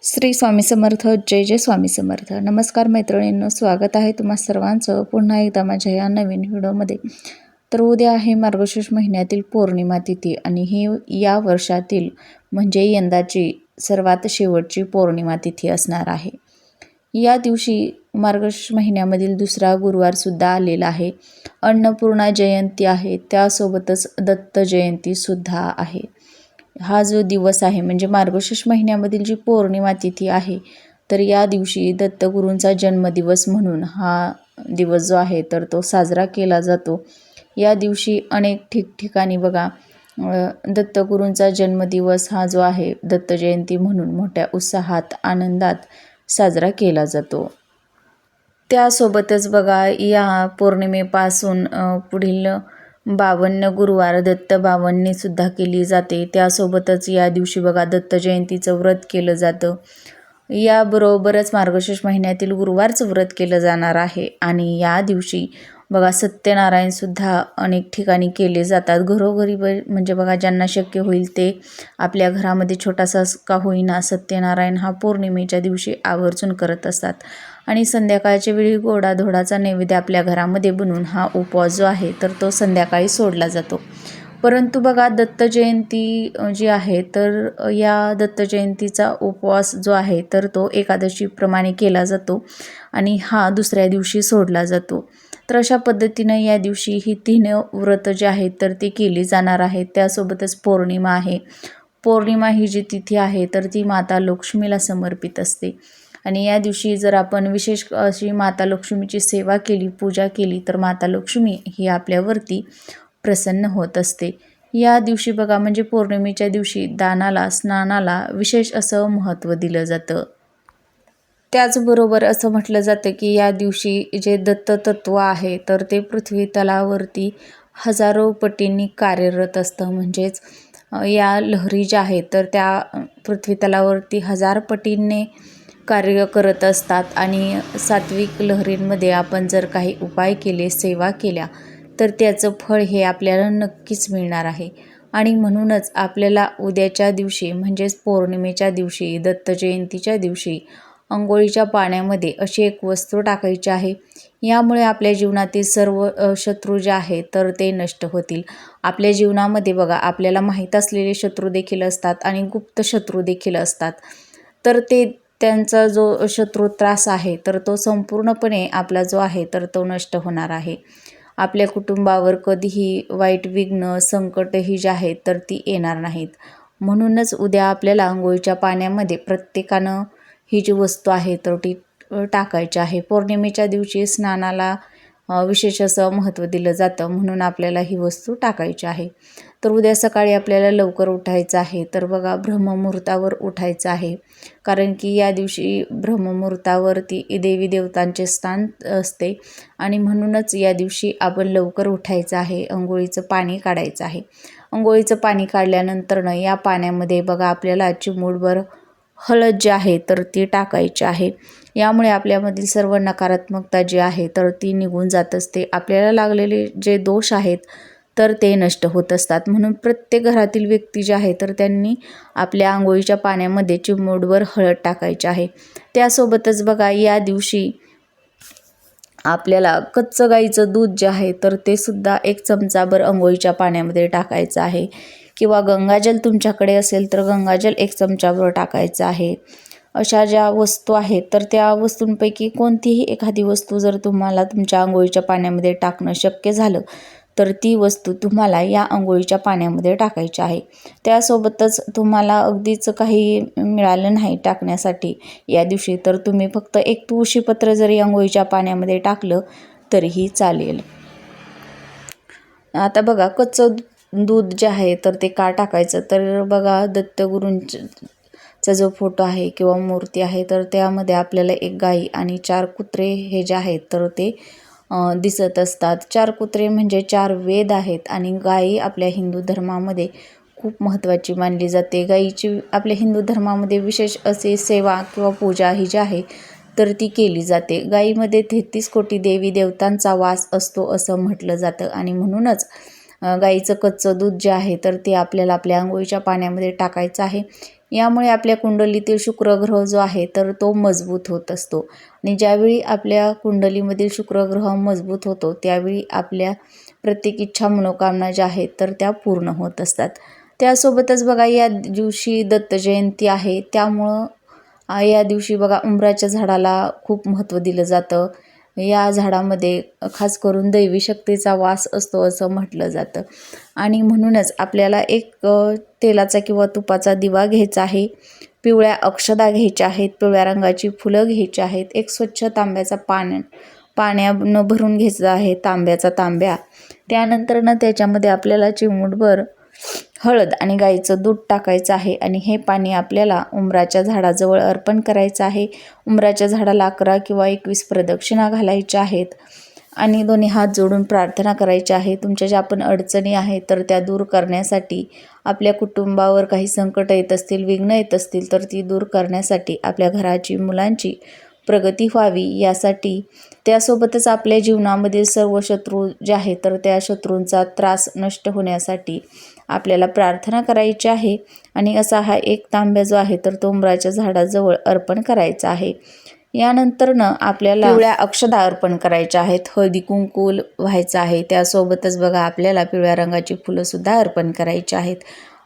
श्री स्वामी समर्थ. जय जय स्वामी समर्थ. नमस्कार मैत्रिणींनो, स्वागत आहे तुम्हा सर्वांचं पुन्हा एकदा माझ्या या नवीन व्हिडिओमध्ये. तर उद्या आहे मार्गशीर्ष महिन्यातील पौर्णिमा तिथी आणि ही या वर्षातील म्हणजे यंदाची सर्वात शेवटची पौर्णिमा तिथी असणार आहे. या दिवशी मार्गशीर्ष महिन्यामधील दुसरा गुरुवारसुद्धा आलेला आहे. अन्नपूर्णा जयंती आहे, त्यासोबतच दत्त जयंतीसुद्धा आहे. हा जो दिवस आहे म्हणजे मार्गशीर्ष महिन्यामधील जी पौर्णिमा तिथी आहे, तर या दिवशी दत्तगुरूंचा जन्मदिवस म्हणून हा दिवस जो आहे तर तो साजरा केला जातो. या दिवशी अनेक ठिकठिकाणी बघा दत्तगुरूंचा जन्मदिवस हा जो आहे दत्त जयंती म्हणून मोठ्या उत्साहात आनंदात साजरा केला जातो. त्यासोबतच बघा या पौर्णिमेपासून पुढील 52 गुरुवार दत्त बावन्नीसुद्धा केली जाते. त्यासोबतच या दिवशी बघा दत्त जयंतीचं व्रत केलं जातं. याबरोबरच मार्गशीर्ष महिन्यातील गुरुवारचं व्रत केलं जाणार आहे. आणि या दिवशी बघा सत्यनारायणसुद्धा अनेक ठिकाणी केले जातात. घरोघरी म्हणजे बघा ज्यांना शक्य होईल ते आपल्या घरामध्ये छोटासा का होईना सत्यनारायण हा पौर्णिमेच्या दिवशी आवर्जून करत असतात. आणि संध्याकाळच्या वेळी गोडाधोडाचा नैवेद्य आपल्या घरामध्ये बनवून हा उपवास जो आहे तर तो संध्याकाळी सोडला जातो. परंतु बघा दत्त जयंती जी आहे तर या दत्त जयंतीचा उपवास जो आहे तर तो एकादशीप्रमाणे केला जातो आणि हा दुसऱ्या दिवशी सोडला जातो. तर अशा पद्धतीनं या दिवशी ही 3 व्रत जे आहेत तर ती केली जाणार आहेत. त्यासोबतच पौर्णिमा आहे. पौर्णिमा ही जी तिथी आहे तर ती माता लक्ष्मीला समर्पित असते. आणि या दिवशी जर आपण विशेष अशी माता लक्ष्मीची सेवा केली, पूजा केली तर माता लक्ष्मी ही आपल्यावरती प्रसन्न होत असते. या दिवशी बघा म्हणजे पौर्णिमेच्या दिवशी दानाला, स्नानाला विशेष असं महत्त्व दिलं जातं. त्याचबरोबर असं म्हटलं जातं की या दिवशी जे दत्ततत्व आहे तर ते पृथ्वी तलावरती हजारो पटींनी कार्यरत असतं. म्हणजेच या लहरी ज्या आहेत तर त्या पृथ्वी तलावरती 1000 पटींनी कार्य करत असतात. आणि सात्विक लहरींमध्ये आपण जर काही उपाय केले, सेवा केल्या तर त्याचं फळ हे आपल्याला नक्कीच मिळणार आहे. आणि म्हणूनच आपल्याला उद्याच्या दिवशी म्हणजेच पौर्णिमेच्या दिवशी, दत्त जयंतीच्या दिवशी अंघोळीच्या पाण्यामध्ये अशी एक वस्तू टाकायची आहे. यामुळे आपल्या जीवनातील सर्व शत्रू जे आहेत तर ते नष्ट होतील. आपल्या जीवनामध्ये बघा आपल्याला माहीत असलेले शत्रू देखील असतात आणि गुप्त शत्रू देखील असतात. तर त्यांचा जो शत्रू त्रास आहे तर तो संपूर्णपणे आपला जो आहे तर तो नष्ट होणार आहे. आपल्या कुटुंबावर कधीही वाईट विघ्न, संकट ही जी आहेत तर ती येणार नाहीत. म्हणूनच उद्या आपल्याला अंघोळीच्या पाण्यामध्ये प्रत्येकानं ही जी वस्तू आहे तर ती टाकायची आहे. पौर्णिमेच्या दिवशी स्नानाला विशेष असं महत्त्व दिलं जातं, म्हणून आपल्याला ही वस्तू टाकायची आहे. तर उद्या सकाळी आपल्याला लवकर उठायचं आहे. तर बघा ब्रह्ममुहूर्तावर उठायचं आहे, कारण की या दिवशी ब्रह्ममुहूर्तावरती देवी देवतांचे स्थान असते. आणि म्हणूनच या दिवशी आपण लवकर उठायचं आहे. अंघोळीचं पाणी काढायचं आहे. अंघोळीचं पाणी काढल्यानंतरनं या पाण्यामध्ये बघा आपल्याला चिमूटभर हळद जी आहे तर ती टाकायची आहे. यामुळे आपल्यामधील सर्व नकारात्मकता जी आहे तर ती निघून जात असते. आपल्याला लागलेले जे दोष आहेत तर ते नष्ट होत असतात. म्हणून प्रत्येक घरातील व्यक्ती जे आहे तर त्यांनी आपल्या अंघोळीच्या पाण्यामध्ये चिमूटभर हळद टाकायची आहे. त्यासोबतच बघा या दिवशी आपल्याला कच्चं गाईचं दूध जे आहे तर ते सुद्धा 1 चमचाभर अंघोळीच्या पाण्यामध्ये टाकायचं आहे. किंवा गंगाजल तुमच्याकडे असेल तर गंगाजल 1 चमचाभर टाकायचं आहे. अशा ज्या वस्तू आहेत तर त्या वस्तूंपैकी कोणतीही एखादी वस्तू जर तुम्हाला तुमच्या अंघोळीच्या पाण्यामध्ये टाकणं शक्य झालं तर ती वस्तू तुम्हाला या अंघोळीच्या पाण्यामध्ये टाकायची आहे. त्यासोबतच तुम्हाला अगदीच काही मिळालं नाही टाकण्यासाठी या दिवशी तर तुम्ही फक्त 1 तुळशीपत्र जरी अंघोळीच्या पाण्यामध्ये टाकलं तरीही चालेल. आता बघा कच्चं दूध जे आहे तर ते का टाकायचं, तर बघा दत्तगुरूंचा जो फोटो आहे किंवा मूर्ती आहे तर त्यामध्ये आपल्याला 1 गाई आणि 4 कुत्रे हे जे आहेत तर ते दिसत असतात. 4 कुत्रे म्हणजे 4 वेद आहेत. आणि गाई आपल्या हिंदू धर्मामध्ये खूप महत्त्वाची मानली जाते. गाईची आपल्या हिंदू धर्मामध्ये विशेष असे सेवा किंवा पूजा ही जी आहे तर ती केली जाते. गाईमध्ये 33 कोटी देवी देवतांचा वास असतो असं म्हटलं जातं. आणि म्हणूनच गाईचं कच्चं दूध जे आहे तर ते आपल्याला आपल्या अंघोळीच्या पाण्यामध्ये टाकायचं आहे. यामुळे आपल्या कुंडलीतील शुक्र ग्रह जो आहे तर तो मजबूत होत असतो आणि ज्यावेळी आपल्या कुंडलीमधील शुक्र ग्रह मजबूत होतो त्यावेळी आपल्या प्रत्येक इच्छा मनोकामना ज्या आहेत तर त्या पूर्ण होत असतात. त्यासोबतच बघा या दिवशी दत्त जयंती आहे, त्यामुळं या दिवशी बघा उंबराच्या झाडाला खूप महत्त्व दिलं जातं. या झाडामध्ये खास करून दैवी शक्तीचा वास असतो असं म्हटलं जातं आणि म्हणूनच आपल्याला एक तेलाचा किंवा तुपाचा दिवा घ्यायचा आहे, पिवळ्या अक्षदा घ्यायच्या आहेत, पिवळ्या रंगाची फुलं घ्यायची आहेत, एक स्वच्छ तांब्याचा पाण्यानं भरून घ्यायचं आहे तांब्याचा तांब्या. त्यानंतर त्याच्यामध्ये आपल्याला चिमूटभर हळद आणि गाईचं दूध टाकायचं आहे आणि हे पाणी आपल्याला उंबराच्या झाडाजवळ अर्पण करायचं आहे. उंबराच्या झाडाला 11 किंवा 21 प्रदक्षिणा घालायच्या आहेत आणि दोन्ही हात जोडून प्रार्थना करायची आहे. तुमच्या ज्या पण अडचणी आहेत तर त्या दूर करण्यासाठी, आपल्या कुटुंबावर काही संकट येत असतील, विघ्न येत असतील तर ती दूर करण्यासाठी, आपल्या घराची, मुलांची प्रगती व्हावी यासाठी, त्यासोबतच आपल्या जीवनामधील सर्व शत्रू जे आहेत तर त्या शत्रूंचा त्रास नष्ट होण्यासाठी आपल्याला प्रार्थना करायची आहे आणि असा हा एक तांब्या जो आहे तर तो उंबराच्या झाडाजवळ अर्पण करायचा आहे. यानंतरनं आपल्याला पिवळ्या अक्षदा अर्पण करायच्या आहेत, हळदी कुंकू व्हायचं आहे, त्यासोबतच बघा आपल्याला पिवळ्या रंगाची फुलंसुद्धा अर्पण करायची आहेत.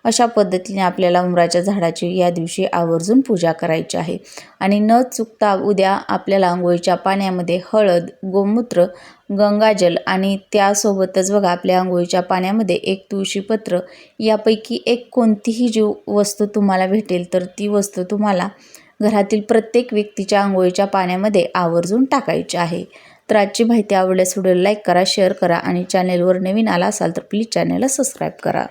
अशा पद्धतीने आपल्याला उंबराच्या झाडाची या दिवशी आवर्जून पूजा करायची आहे आणि न चुकता उद्या आपल्याला आंघोळीच्या पाण्यामध्ये हळद, गोमूत्र, गंगाजल आणि त्यासोबतच बघा आपल्या आंघोळीच्या पाण्यामध्ये एक तुळशीपत्र यापैकी एक कोणतीही जी वस्तू तुम्हाला भेटेल तर ती वस्तू तुम्हाला घरातील प्रत्येक व्यक्तीच्या आंघोळीच्या पाण्यामध्ये आवर्जून टाकायची आहे. तर आजची माहिती आवडल्यास व्हिडिओला लाईक करा, शेअर करा आणि चॅनेलवर नवीन आला असाल तर प्लीज चॅनेलला सबस्क्राईब करा.